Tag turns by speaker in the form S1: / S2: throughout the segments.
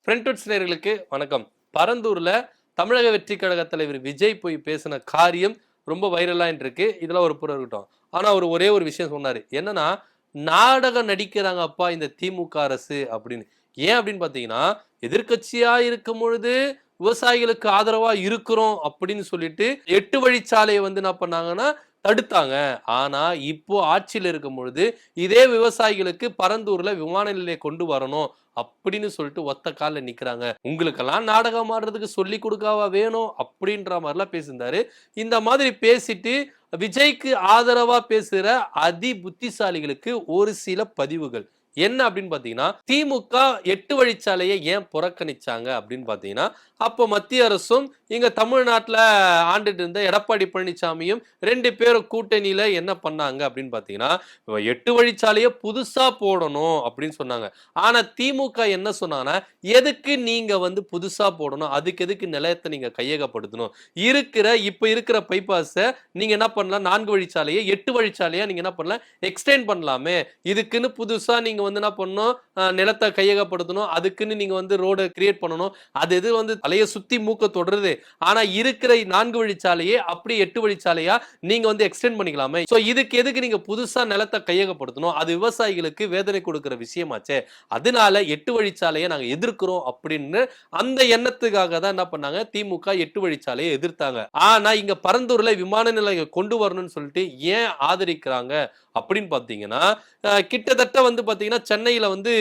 S1: ஃப்ரெண்ட்வுட்ஸ் நேயர்களுக்கு வணக்கம். பரந்தூர்ல தமிழக வெற்றி கழக தலைவர் விஜய் போய் பேசின காரியம் ரொம்ப வைரலா இருக்கு. இதெல்லாம் ஒரு புறம் இருக்கட்டும். ஆனா அவர் ஒரே ஒரு விஷயம் சொன்னாரு. என்னன்னா, நாடகம் நடிக்கிறாங்க அப்பா இந்த திமுக அரசு அப்படின்னு. ஏன் அப்படின்னு பார்த்தீங்கன்னா, எதிர்க்கட்சியா இருக்கும் பொழுது விவசாயிகளுக்கு ஆதரவா இருக்கிறோம் அப்படின்னு சொல்லிட்டு 8 வழிச்சாலைய வந்து என்ன பண்ணாங்கன்னா தடுத்தாங்க. ஆனா இப்போ ஆட்சியில இருக்கும் பொழுது இதே விவசாயிகளுக்கு பரந்தூர்ல விமான நிலையம் கொண்டு வரணும் அப்படின்னு சொல்லிட்டு ஒத்த கால்ல நிக்கிறாங்க. உங்களுக்கெல்லாம் நாடகம் ஆடுறதுக்கு சொல்லி கொடுக்கவா வேணும் அப்படின்ற மாதிரிலாம் பேசியிருந்தாரு. இந்த மாதிரி பேசிட்டு விஜய்க்கு ஆதரவா பேசுற அதி புத்திசாலிகளுக்கு ஒரு சில பதிவுகள் என்ன அப்படின்னு பாத்தீங்கன்னா, திமுக 8 வழிச்சாலையை ஏன் புறக்கணிச்சாங்க அப்படின்னு பாத்தீங்கன்னா, அப்போ மத்திய அரசும் இங்க தமிழ்நாட்டுல ஆண்டுட்டு இருந்த எடப்பாடி பழனிசாமியும் 2 பேரும் கூட்டணியில என்ன பண்ணாங்க அப்படின்னு பாத்தீங்கன்னா, 8 வழிச்சாலையை புதுசா போடணும் அப்படின்னு சொன்னாங்க. ஆனா திமுக என்ன சொன்னாங்கன்னா, எதுக்கு நீங்க வந்து புதுசா போடணும், அதுக்கு எதுக்கு நிலையத்தை நீங்க கையகப்படுத்தணும், இப்ப இருக்கிற பைபாஸை நீங்க என்ன பண்ணலாம், 4 வழிச்சாலையை 8 வழிச்சாலையா நீங்க என்ன பண்ணலாம், எக்ஸ்டெண்ட் பண்ணலாமே, இதுக்குன்னு புதுசா நீங்க வந்து என்ன பண்ணணும், நிலத்தை கையகப்படுத்தணும், அதுக்குன்னு நீங்க வந்து ரோட கிரியேட் பண்ணணும், அது எது வந்து தலையை சுத்தி மூக்க தொடருது, ஆனா இருக்கிற 4 வழிச்சாலையே அப்படி 8 வழிச்சாலையா நீங்க வந்து எக்ஸ்டெண்ட் பண்ணிக்கலாமே, சோ இதுக்கு எதுக்கு நீங்க புதுசா நிலத்தை கையகப்படுத்தணும், அது விவசாயிகளுக்கு வேதனை கொடுக்கிற விஷயமாச்சே, அதனால 8 வழிச்சாலையை நாங்க எதிர்க்கிறோம் அப்படின்னு அந்த எண்ணத்துக்காக தான் என்ன பண்ணாங்க, திமுக 8 வழிச்சாலையை எதிர்த்தாங்க. ஆனா இங்க பரந்தூர்ல விமான நிலையம் கொண்டு வரணும்னு சொல்லிட்டு ஏன் ஆதரிக்கிறாங்க அப்படின்னு பாத்தீங்கன்னா, கிட்டத்தட்ட வந்து பாத்தீங்கன்னா சென்னையில வந்து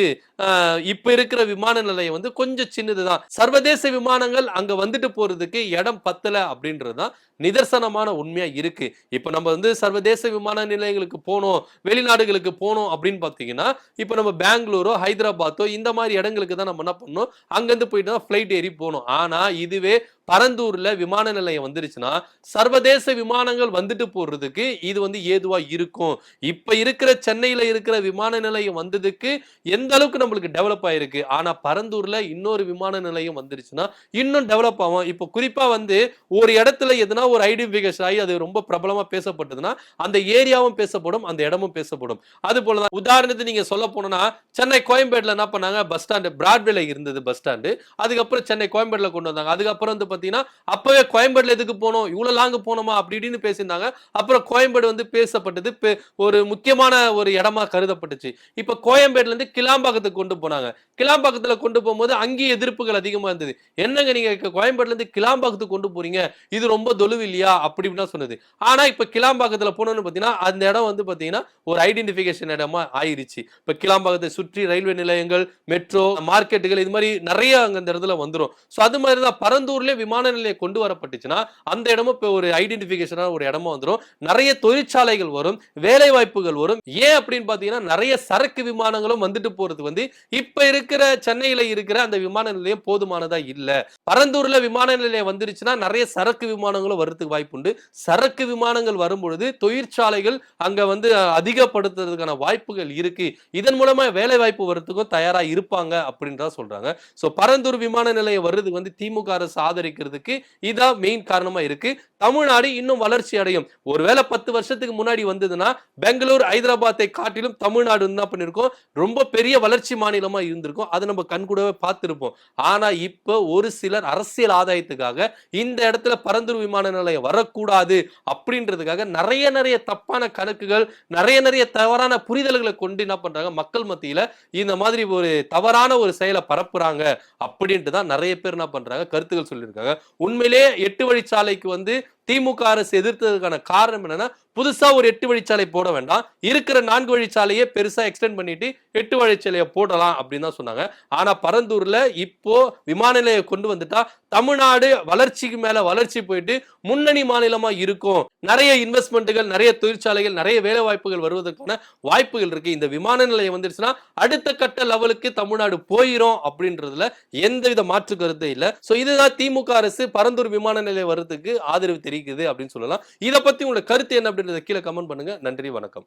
S1: இப்ப இருக்கிற விமான நிலையம் வந்து கொஞ்சம் சின்னதுதான். சர்வதேச விமானங்கள் அங்க வந்துட்டு போறதுக்கு இடம் பத்தல அப்படின்றதுதான் நிதர்சனமான உண்மையா இருக்கு. இப்ப நம்ம வந்து சர்வதேச விமான நிலையங்களுக்கு போனோம், வெளிநாடுகளுக்கு போனோம் அப்படின்னு பாத்தீங்கன்னா, இப்ப நம்ம பெங்களூரோ ஹைதராபாத்தோ இந்த மாதிரி இடங்களுக்கு தான் நம்ம என்ன பண்ணணும், அங்கிருந்து போயிட்டு தான் பிளைட் ஏறி போனோம். ஆனா இதுவே பரந்தூர்ல விமான நிலையம் வந்துருச்சுன்னா சர்வதேச விமானங்கள் வந்துட்டு போறதுக்கு இது வந்து ஏதுவா இருக்கும். இப்ப இருக்கிற சென்னையில இருக்கிற விமான நிலையம் வந்ததுக்கு எந்த அளவுக்கு நம்மளுக்கு டெவலப் ஆயிருக்கு. ஆனா பரந்தூர்ல இன்னொரு விமான நிலையம் வந்துருச்சுன்னா இன்னும் டெவலப் ஆகும். இப்ப குறிப்பா வந்து ஒரு இடத்துல எதுனா ஒரு ஐடென்டிஃபிகேஷன் ஆகி அது ரொம்ப பிரபலமா பேசப்பட்டதுன்னா அந்த ஏரியாவும் பேசப்படும், அந்த இடமும் பேசப்படும். அது போலதான் உதாரணத்துக்கு நீங்க சொல்ல போனா சென்னை கோயம்பேடுல என்ன பண்ணாங்க, பஸ் ஸ்டாண்ட் பிராட்வேல இருந்தது பஸ் ஸ்டாண்டு, அதுக்கப்புறம் சென்னை கோயம்பேடுல கொண்டு வந்தாங்க. அதுக்கப்புறம் வந்து பாத்தீங்கன்னா அப்பவே கோயம்பேடுல எதுக்கு போனோம், இவ்வளவு லாங் போனோமா அப்படி இப்படின்னு பேசியிருந்தாங்க. அப்புறம் கோயம்பேடு வந்து பேசப்பட்டது ஒரு முக்கியமான ஒரு இடமா கருதப்பட்டுச்சு. இப்ப கோயம்பேடுல இருந்து கிளாம்பாக்கத்துக்கு கொண்டு போனாங்க. கிளாம்பாக்கத்துல கொண்டு போகும்போது அங்கேயே எதிர்ப்புகள் அதிகமா இருந்தது. என்னங்க நீங்க கோயம்பேடுல இருந்து கிளாம்பாக்கத்துக்கு கொண்டு போறீங்க, இது ரொம்ப தொழுவு இல்லையா அப்படி இப்படின்னு சொன்னது. ஆனா இப்ப கிளாம்பாக்கத்துல போனோம்னு பாத்தீங்கன்னா அந்த இடம் வந்து பாத்தீங்கன்னா ஒரு ஐடென்டிபிகேஷன் இடமா ஆயிருச்சு. இப்ப கிளாம்பாக்கத்தை சுற்றி ரயில்வே நிலையங்கள், மெட்ரோ, மார்க்கெட்டுகள் இது மாதிரி நிறைய அங்க இந்த இடத்துல வந்துரும். சோ அது மாதிரி தான் பரந்தூர்ல விமான நிலையம் கொண்டு வரப்பட்டுச்சுன்னா அந்த இடமும் இப்ப ஒரு ஐடென்டிபிகேஷனா ஒரு இடமா வந்துரும். நிறைய தொழிற்சாலைகள் வரும், வேலை வாய்ப்புகள் வரும். ஏன் அப்படின்னு பாத்தீங்கன்னா நிறைய சரக்கு விமானங்களும் வந்துட்டு போறது வந்து இப்ப இருக்கிற சென்னையில இருக்கிற அந்த விமான நிலையம் போதுமானதா இல்ல. பரந்தூர்ல விமான நிலையம் வந்துருச்சுன்னா நிறைய சரக்கு விமானங்களும் வரதுக்கு வாய்ப்பு உண்டு. சரக்கு விமானங்கள் வரும்பொழுது தொழிற்சாலைகள் அங்க வந்து அதிகப்படுத்துறதுக்கான வாய்ப்புகள் இருக்கு. இதன் மூலமா வேலை வாய்ப்பு வரதுக்கும் தயாரா இருப்பாங்க அப்படின்றத சொல்றாங்க. சோ பரந்தூர் விமான நிலையம் வர்றதுக்கு வந்து திமுக அரசு ஆதரிக்கிறதுக்கு இதான் மெயின் காரணமா இருக்கு. தமிழ்நாடு இன்னும் வளர்ச்சி அடையும். ஒருவேளை 10 வருஷத்துக்கு முன்னாடி வந்ததுன்னா பெங்களூர், ஹைதராபாத்தை காட்டிலும் தமிழ்நாடு என்ன பண்ணிருக்கும், ரொம்ப பெரிய வளர்ச்சி மாநிலமா இருந்திருக்கும். அதை நம்ம கண்கூடவே பார்த்திருப்போம். ஆனா இப்ப ஒரு சிலர் அரசியல் ஆதாயத்துக்காக இந்த இடத்துல பரந்தூர் விமான நிலையம் வரக்கூடாது அப்படின்றதுக்காக நிறைய தப்பான கணக்குகள், நிறைய தவறான புரிதல்களை கொண்டு என்ன பண்றாங்க, மக்கள் மத்தியில இந்த மாதிரி ஒரு தவறான ஒரு செயலை பரப்புறாங்க அப்படின்ட்டு தான் நிறைய பேர் என்ன பண்றாங்க, கருத்துக்கள் சொல்லியிருக்காங்க. உண்மையிலே 8 வழிச்சாலைக்கு வந்து திமுக அரசு எதிர்த்ததுக்கான காரணம் என்னன்னா, புதுசா ஒரு 8 வழிச்சாலை போட வேண்டாம், இருக்கிற 4 வழிச்சாலையே பெருசா எக்ஸ்டெண்ட் பண்ணிட்டு 8 வழிச்சாலையை போடலாம் அப்படின்னு தான் சொன்னாங்க. ஆனா பரந்தூர்ல இப்போ விமான நிலையம் கொண்டு வந்துட்டா தமிழ்நாடு வளர்ச்சிக்கு மேல வளர்ச்சி போயிட்டு முன்னணி மாநிலமா இருக்கும். நிறைய இன்வெஸ்ட்மெண்ட்டுகள், நிறைய தொழிற்சாலைகள், நிறைய வேலை வாய்ப்புகள் வருவதற்கான வாய்ப்புகள் இருக்கு. இந்த விமான நிலையம் வந்துருச்சுன்னா அடுத்த கட்ட லெவலுக்கு தமிழ்நாடு போயிரும் அப்படின்றதுல எந்தவித மாற்று கருத்து இல்ல. சோ இதுதான் திமுக அரசு பரந்தூர் விமான நிலையம் வர்றதுக்கு ஆதரவு தெரிவிக்குது அப்படின்னு சொல்லலாம். இத பத்தி உங்களோட கருத்து என்ன அப்படின்றத கீழே கமெண்ட் பண்ணுங்க. நன்றி, வணக்கம்.